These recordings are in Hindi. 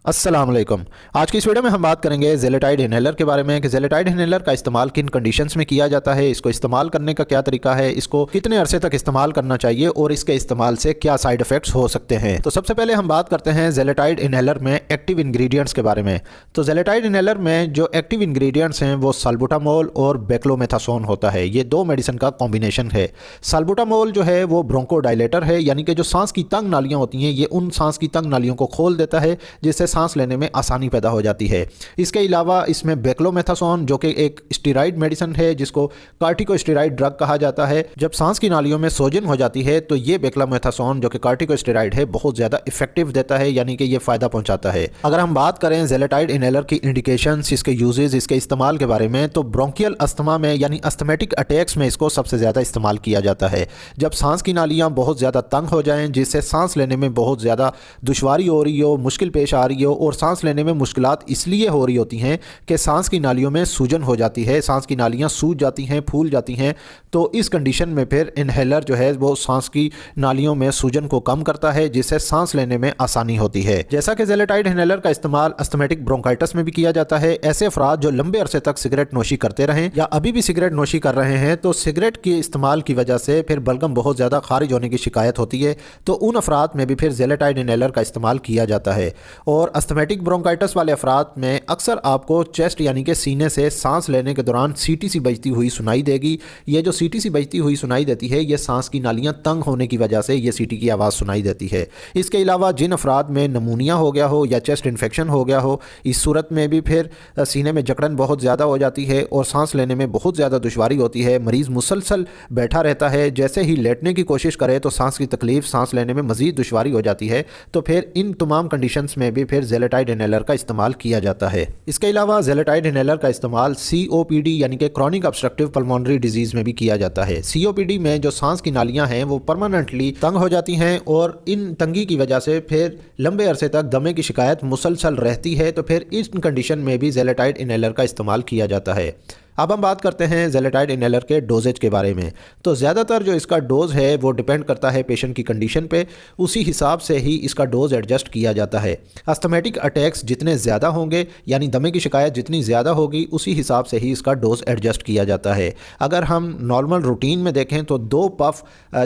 अस्सलाम वालेकुम। आज की इस वीडियो में हम बात करेंगे ज़ेलेटाइड इनहेलर के बारे में कि ज़ेलेटाइड इनहेलर का इस्तेमाल किन कंडीशंस में किया जाता है, इसको इस्तेमाल करने का क्या तरीका है, इसको कितने अरसे तक इस्तेमाल करना चाहिए और इसके इस्तेमाल से क्या साइड इफ़ेक्ट्स हो सकते हैं। तो सबसे पहले हम बात करते हैं ज़ेलेटाइड इनहेलर में एक्टिव इंग्रेडिएंट्स के बारे में। तो ज़ेलेटाइड इनहेलर में जो एक्टिव इंग्रेडिएंट्स हैं वो साल्बुटामोल और बेक्लोमेथासोन होता है। ये दो मेडिसिन का कॉम्बिनेशन है। साल्बुटामोल जो है वो ब्रोंकोडायलेटर है, यानी कि जो सांस की तंग नालियाँ होती हैं ये उन सांस की तंग नालियों को खोल देता है जिससे सांस लेने में आसानी पैदा हो जाती है। इसके अलावा इसमें बेक्लोमेथासोन जो कि एक स्टेरॉइड मेडिसिन है जिसको कार्टिकोस्टेरॉइड ड्रग कहा जाता है। जब सांस की नालियों में सोजन हो जाती है तो ये बेक्लोमेथासोन जो कि कार्टिकोस्टेरॉइड है बहुत ज़्यादा इफेक्टिव देता है, यानी कि ये फ़ायदा पहुंचाता है। अगर हम बात करें ज़ेलेटाइड इनहेलर की इंडिकेशंस, इसके यूजेस, इसके इस्तेमाल के बारे में, तो ब्रोंकियल अस्थमा में यानी अस्थमेटिक अटैक्स में इसको सबसे ज़्यादा इस्तेमाल किया जाता है। जब सांस की नालियाँ बहुत ज़्यादा तंग हो जाएँ जिससे सांस लेने में बहुत ज़्यादा दुश्वारी हो रही हो, मुश्किल पेश आ रही हो और सांस लेने में मुश्किलात इसलिए हो रही होती हैं कि सांस की नालियों में सूजन हो जाती है, सांस की नालियाँ सूज जाती हैं, फूल जाती हैं। तो इस कंडीशन में फिर इनहेलर जो है वो सांस की नालियों में सूजन को कम करता है जिससे सांस लेने में आसानी होती है। जैसा कि ज़ेलेटाइड इनहेलर का इस्तेमाल अस्थमेटिक ब्रोंकाइटिस में भी किया जाता है। ऐसे अफराद जो लंबे अरसे तक सिगरेट नोशी करते रहें या अभी भी सिगरेट नोशी कर रहे हैं तो सिगरेट के इस्तेमाल की वजह से फिर बलगम बहुत ज़्यादा खारिज होने की शिकायत होती है, तो उन अफराद में भी फिर ज़ेलेटाइड इनहेलर का इस्तेमाल किया जाता है। और अस्थमेटिक ब्रोंकाइटिस वाले अफराद में अक्सर आपको चेस्ट यानी कि सीने से सांस लेने के दौरान सीटीसी बजती हुई सुनाई देगी। ये जो सीटीसी बजती हुई सुनाई देती है ये सांस की नालियाँ तंग होने की वजह से ये सीटी की आवाज़ सुनाई देती है। इसके अलावा जिन अफराद में नमूनिया हो गया हो या चेस्ट इन्फेक्शन हो गया हो, इस सूरत में भी फिर सीने में जकड़न बहुत ज़्यादा हो जाती है और सांस लेने में बहुत ज़्यादा दुश्वारी होती है। मरीज़ मुसलसल बैठा रहता है, जैसे ही लेटने की कोशिश करे तो सांस की तकलीफ, सांस लेने में मज़ीद दुश्वारी हो जाती है। तो फिर इन तमाम कंडीशंस में भी फिर ज़ेलेटाइड इनहेलर का इस्तेमाल किया जाता है। इसके अलावा ज़ेलेटाइड इनहेलर का इस्तेमाल COPD यानी कि क्रॉनिक ऑब्स्ट्रक्टिव पल्मोनरी डिजीज़ में भी किया जाता है। COPD में जो सांस की नालियां हैं वो परमानेंटली तंग हो जाती हैं और इन तंगी की वजह से फिर लंबे अरसे तक दमे की शिकायत मुसलसल रहती है। तो फिर इस कंडीशन में भी ज़ेलेटाइड इनहेलर का इस्तेमाल किया जाता है। अब हम बात करते हैं ज़ेलेटाइड इनहेलर के डोजेज के बारे में। तो ज़्यादातर जो इसका डोज़ है वो डिपेंड करता है पेशेंट की कंडीशन पे, उसी हिसाब से ही इसका डोज़ एडजस्ट किया जाता है। अस्थमेटिक अटैक्स जितने ज़्यादा होंगे यानी दमे की शिकायत जितनी ज़्यादा होगी उसी हिसाब से ही इसका डोज़ एडजस्ट किया जाता है। अगर हम नॉर्मल रूटीन में देखें तो 2 पफ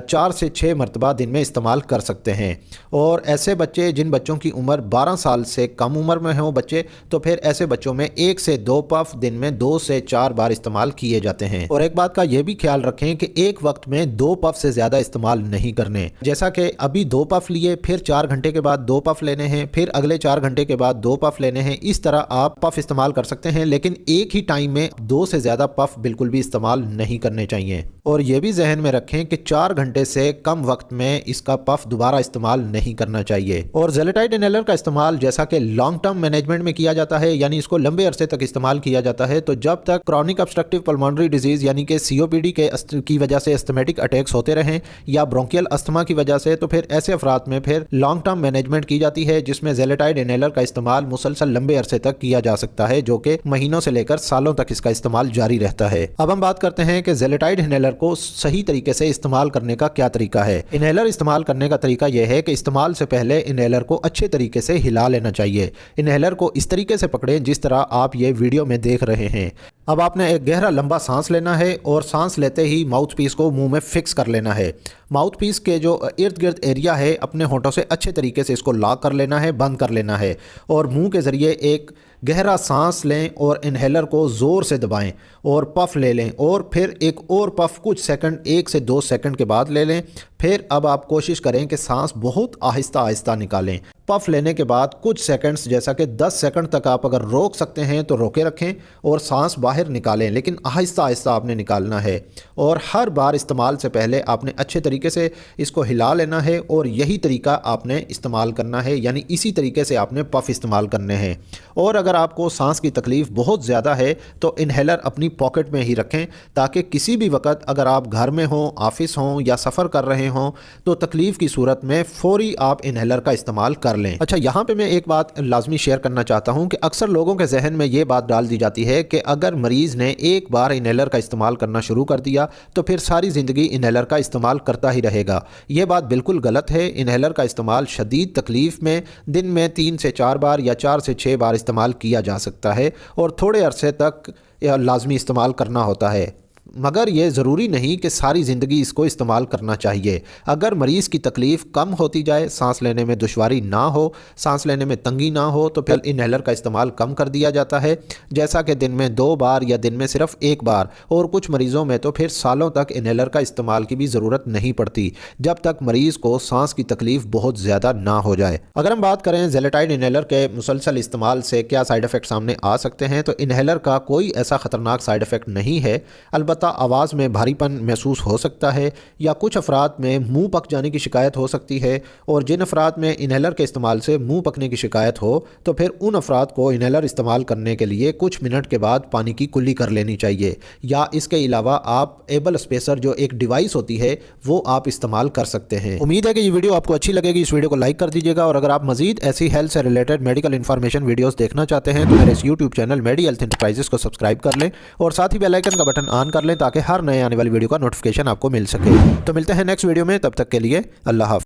4 से 6 मरतबा दिन में इस्तेमाल कर सकते हैं। और ऐसे बच्चे जिन बच्चों की उम्र 12 साल से कम उम्र में हों बच्चे, तो फिर ऐसे बच्चों में 1 से 2 पफ दिन में 2 से 4 बार इस्तेमाल किए जाते हैं। और एक बात का यह भी ख्याल रखें कि एक वक्त में 2 पफ से ज्यादा इस्तेमाल नहीं करने। जैसा कि अभी 2 पफ लिए, फिर 4 घंटे के बाद 2 पफ लेने हैं, फिर अगले 4 घंटे के बाद 2 पफ लेने हैं, इस तरह आप पफ इस्तेमाल कर सकते हैं। लेकिन एक ही टाइम में 2 से ज्यादा पफ बिल्कुल भी इस्तेमाल नहीं करने चाहिए। और यह भी जहन में रखें कि 4 घंटे से कम वक्त में इसका पफ दोबारा इस्तेमाल नहीं करना चाहिए। और ज़ेलेटाइड इनहेलर का इस्तेमाल जैसा कि लॉन्ग टर्म मैनेजमेंट में किया जाता है, यानी इसको लंबे अरसे तक इस्तेमाल किया जाता है। तो जब तक क्रॉनिक ऑब्स्ट्रक्टिव पल्मोनरी डिजीज़ यानी कि COPD की वजह से अस्थमेटिक अटैक्स होते रहें या ब्रोंकियल अस्थमा की वजह से, तो फिर ऐसे अफराद में फिर लॉन्ग टर्म मैनेजमेंट की जाती है जिसमें ज़ेलेटाइड इनहेलर का इस्तेमाल मुसलसल लंबे अरसे तक किया जा सकता है, जो कि महीनों से लेकर सालों तक इसका इस्तेमाल जारी रहता है। अब हम बात करते हैं कि ज़ेलेटाइड इनहेलर को सही तरीके से इस्तेमाल करने का क्या तरीका है। इनहेलर इस्तेमाल करने का तरीका यह है कि इस्तेमाल से पहले इनहेलर को अच्छे तरीके से हिला लेना चाहिए। इनहेलर को इस तरीके से पकड़ें जिस तरह आप ये वीडियो में देख रहे हैं। अब आपने एक गहरा लंबा सांस लेना है और सांस लेते ही माउथ पीस को मुंह में फिक्स कर लेना है। माउथ पीस के जो इर्द गिर्द एरिया है अपने होंठों से अच्छे तरीके से इसको लॉक कर लेना है, बंद कर लेना है और मुंह के ज़रिए एक गहरा सांस लें और इनहेलर को ज़ोर से दबाएं और पफ ले लें और फिर एक और पफ कुछ सेकंड, 1 से 2 सेकंड के बाद ले लें। फिर अब आप कोशिश करें कि सांस बहुत आहिस्ता आहिस्ता निकालें। पफ लेने के बाद कुछ सेकंड्स, जैसा कि 10 सेकंड तक आप अगर रोक सकते हैं तो रोके रखें और सांस बाहर निकालें, लेकिन आहिस्ता आहिस्ता आपने निकालना है। और हर बार इस्तेमाल से पहले आपने अच्छे तरीके से इसको हिला लेना है और यही तरीका आपने इस्तेमाल करना है, यानी इसी तरीके से आपने पफ इस्तेमाल करने हैं। और अगर आपको सांस की तकलीफ़ बहुत ज़्यादा है तो इनहेलर अपनी पॉकेट में ही रखें, ताकि किसी भी वक्त अगर आप घर में हों, ऑफिस हों या सफ़र कर रहे हों तो तकलीफ़ की सूरत में फ़ौरी आप इनहेलर का इस्तेमाल कर लें। अच्छा, यहाँ पे मैं एक बात लाजमी शेयर करना चाहता हूँ कि अक्सर लोगों के जहन में ये बात डाल दी जाती है कि अगर मरीज़ ने एक बार इनहेलर का इस्तेमाल करना शुरू कर दिया तो फिर सारी ज़िंदगी इनहेलर का इस्तेमाल करता ही रहेगा। ये बात बिल्कुल गलत है। इन्हेलर का इस्तेमाल शदीद तकलीफ़ में दिन में 3 से 4 बार या 4 से 6 बार इस्तेमाल किया जा सकता है और थोड़े अरसे तक लाजमी इस्तेमाल करना होता है, मगर ये ज़रूरी नहीं कि सारी ज़िंदगी इसको इस्तेमाल करना चाहिए। अगर मरीज़ की तकलीफ़ कम होती जाए, सांस लेने में दुश्वारी ना हो, सांस लेने में तंगी ना हो, तो फिर इन्हेलर का इस्तेमाल कम कर दिया जाता है, जैसा कि दिन में 2 बार या दिन में सिर्फ 1 बार। और कुछ मरीज़ों में तो फिर सालों तक इन्हेलर का इस्तेमाल की भी ज़रूरत नहीं पड़ती, जब तक मरीज़ को सांस की तकलीफ़ बहुत ज़्यादा ना हो जाए। अगर हम बात करें ज़ेलेटाइड इन्हेलर के मुसलसल इस्तेमाल से क्या साइड इफ़ेक्ट सामने आ सकते हैं, तो इन्हेलर का कोई ऐसा ख़तरनाक साइड इफ़ेक्ट नहीं है। अलबत्ता आवाज़ में भारीपन महसूस हो सकता है या कुछ अफराद में मुंह पक जाने की शिकायत हो सकती है, और जिन अफराद में इन्हेलर के इस्तेमाल से मुंह पकने की शिकायत हो तो फिर उन अफराद को इन्हेलर इस्तेमाल करने के लिए कुछ मिनट के बाद पानी की कुल्ली कर लेनी चाहिए, या इसके अलावा आप एबल स्पेसर जो एक डिवाइस होती है वो आप इस्तेमाल कर सकते हैं। उम्मीद है कि ये वीडियो आपको अच्छी लगेगी। इस वीडियो को लाइक कर दीजिएगा, और अगर आप मजीद ऐसी हेल्थ से रिलेटेड मेडिकल इन्फॉर्मेशन वीडियोस देखना चाहते हैं तो मेरे इस यूट्यूब चैनल मेडी हेल्थ एंटरप्राइजेस को सब्सक्राइब कर लें और साथ ही बेल आइकन का बटन ऑन कर लें ताकि हर नए आने वाली वीडियो का नोटिफिकेशन आपको मिल सके। तो मिलते हैं नेक्स्ट वीडियो में, तब तक के लिए अल्लाह हाफ़िज़।